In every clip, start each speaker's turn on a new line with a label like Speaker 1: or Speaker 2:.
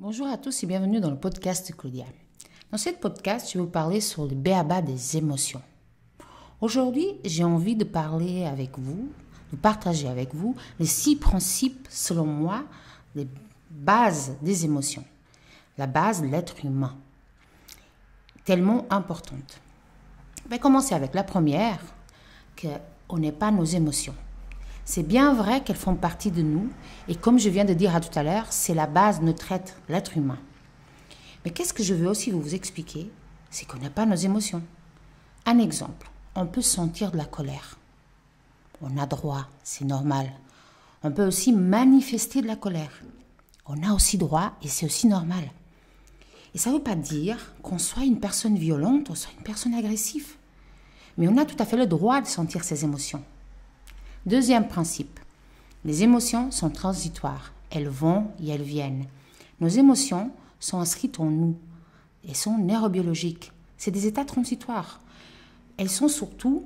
Speaker 1: Bonjour à tous et bienvenue dans le podcast de Claudia. Dans ce podcast, je vais vous parler sur le b.a.-ba des émotions. Aujourd'hui, j'ai envie de parler avec vous, de partager avec vous les 6 principes, selon moi, les bases des émotions. La base de l'être humain, tellement importante. Je vais commencer avec la première, qu'on n'est pas nos émotions. C'est bien vrai qu'elles font partie de nous et comme je viens de dire tout à l'heure, c'est la base de notre être, l'être humain. Mais qu'est-ce que je veux aussi vous expliquer? C'est qu'on n'a pas nos émotions. Un exemple, on peut sentir de la colère. On a droit, c'est normal. On peut aussi manifester de la colère. On a aussi droit et c'est aussi normal. Et ça ne veut pas dire qu'on soit une personne violente ou soit une personne agressive. Mais on a tout à fait le droit de sentir ses émotions. Deuxième principe, les émotions sont transitoires. Elles vont et elles viennent. Nos émotions sont inscrites en nous et sont neurobiologiques. C'est des états transitoires. Elles sont surtout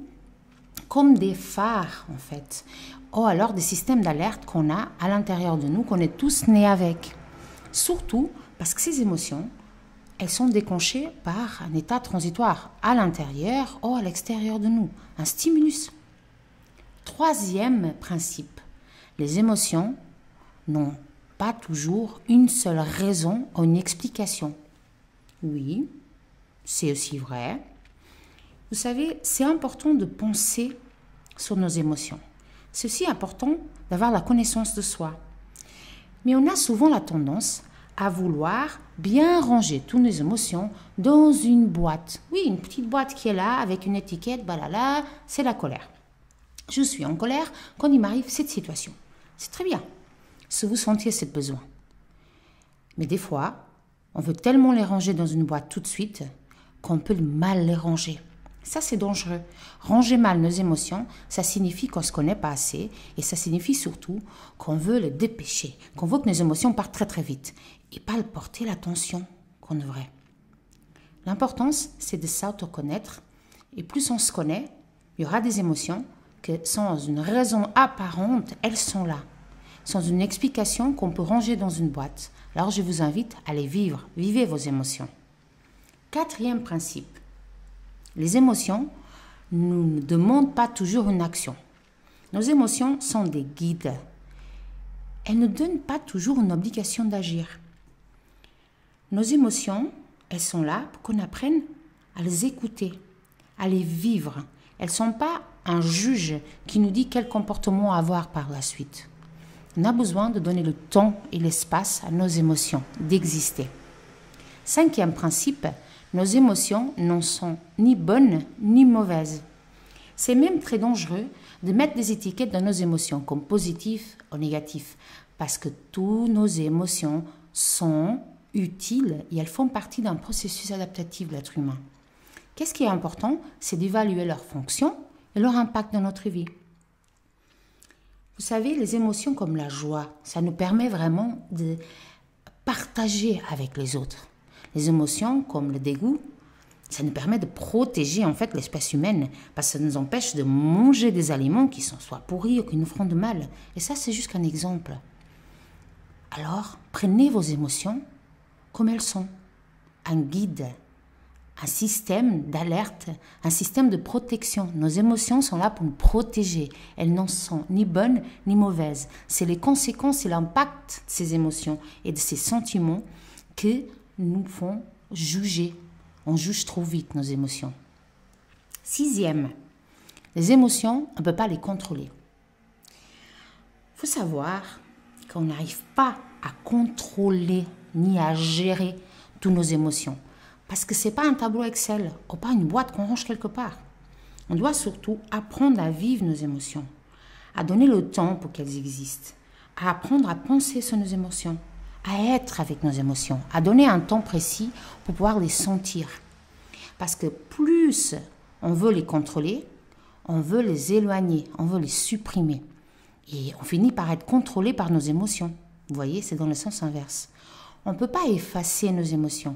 Speaker 1: comme des phares, en fait, ou alors des systèmes d'alerte qu'on a à l'intérieur de nous, qu'on est tous nés avec. Surtout parce que ces émotions, elles sont déclenchées par un état transitoire à l'intérieur ou à l'extérieur de nous, un stimulus. Troisième principe, les émotions n'ont pas toujours une seule raison ou une explication. Oui, c'est aussi vrai. Vous savez, c'est important de penser sur nos émotions. C'est aussi important d'avoir la connaissance de soi. Mais on a souvent la tendance à vouloir bien ranger toutes nos émotions dans une boîte. Oui, une petite boîte qui est là avec une étiquette, là, c'est la colère. Je suis en colère quand il m'arrive cette situation. C'est très bien, si vous sentiez ce besoin. Mais des fois, on veut tellement les ranger dans une boîte tout de suite qu'on peut mal les ranger. Ça, c'est dangereux. Ranger mal nos émotions, ça signifie qu'on ne se connaît pas assez et ça signifie surtout qu'on veut les dépêcher, qu'on veut que nos émotions partent très très vite et pas le porter l'attention qu'on devrait. L'importance, c'est de s'auto-connaître et plus on se connaît, il y aura des émotions que sans une raison apparente, elles sont là, sans une explication qu'on peut ranger dans une boîte. Alors je vous invite à les vivre, vivez vos émotions. Quatrième principe, les émotions ne demandent pas toujours une action. Nos émotions sont des guides. Elles ne donnent pas toujours une obligation d'agir. Nos émotions, elles sont là pour qu'on apprenne à les écouter, à les vivre. Elles ne sont pas un juge qui nous dit quel comportement avoir par la suite. On a besoin de donner le temps et l'espace à nos émotions d'exister. Cinquième principe, nos émotions n'en sont ni bonnes ni mauvaises. C'est même très dangereux de mettre des étiquettes dans nos émotions comme positives ou négatives parce que toutes nos émotions sont utiles et elles font partie d'un processus adaptatif de l'être humain. Qu'est-ce qui est important? C'est d'évaluer leur fonction et leur impact dans notre vie. Vous savez, les émotions comme la joie, ça nous permet vraiment de partager avec les autres. Les émotions comme le dégoût, ça nous permet de protéger en fait l'espèce humaine parce que ça nous empêche de manger des aliments qui sont soit pourris ou qui nous feront de mal. Et ça, c'est juste un exemple. Alors, prenez vos émotions comme elles sont, un guide, un système d'alerte, un système de protection. Nos émotions sont là pour nous protéger. Elles n'en sont ni bonnes ni mauvaises. C'est les conséquences et l'impact de ces émotions et de ces sentiments que nous font juger. On juge trop vite nos émotions. Sixième, les émotions, on ne peut pas les contrôler. Il faut savoir qu'on n'arrive pas à contrôler ni à gérer toutes nos émotions. Parce que ce n'est pas un tableau Excel ou pas une boîte qu'on range quelque part. On doit surtout apprendre à vivre nos émotions, à donner le temps pour qu'elles existent, à apprendre à penser sur nos émotions, à être avec nos émotions, à donner un temps précis pour pouvoir les sentir. Parce que plus on veut les contrôler, on veut les éloigner, on veut les supprimer. Et on finit par être contrôlé par nos émotions. Vous voyez, c'est dans le sens inverse. On ne peut pas effacer nos émotions.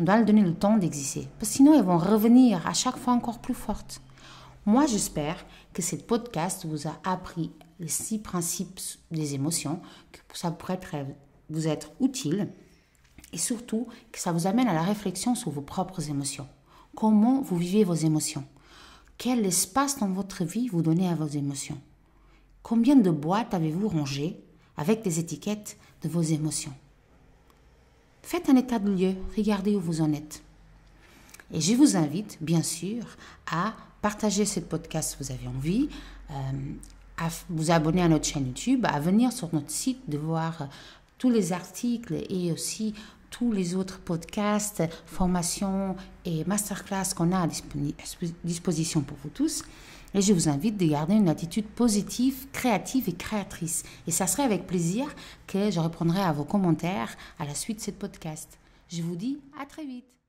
Speaker 1: On doit leur donner le temps d'exister. Parce que sinon, elles vont revenir à chaque fois encore plus fortes. Moi, j'espère que ce podcast vous a appris les 6 principes des émotions, que ça pourrait vous être utile Et surtout, que ça vous amène à la réflexion sur vos propres émotions. Comment vous vivez vos émotions? Quel espace dans votre vie vous donnez à vos émotions? Combien de boîtes avez-vous rangées avec des étiquettes de vos émotions? Faites un état de lieu, regardez où vous en êtes. Et je vous invite, bien sûr, à partager ce podcast si vous avez envie, à vous abonner à notre chaîne YouTube, à venir sur notre site de voir tous les articles et aussi tous les autres podcasts, formations et masterclass qu'on a à disposition pour vous tous. Et je vous invite de garder une attitude positive, créative et créatrice. Et ça serait avec plaisir que je répondrai à vos commentaires à la suite de ce podcast. Je vous dis à très vite.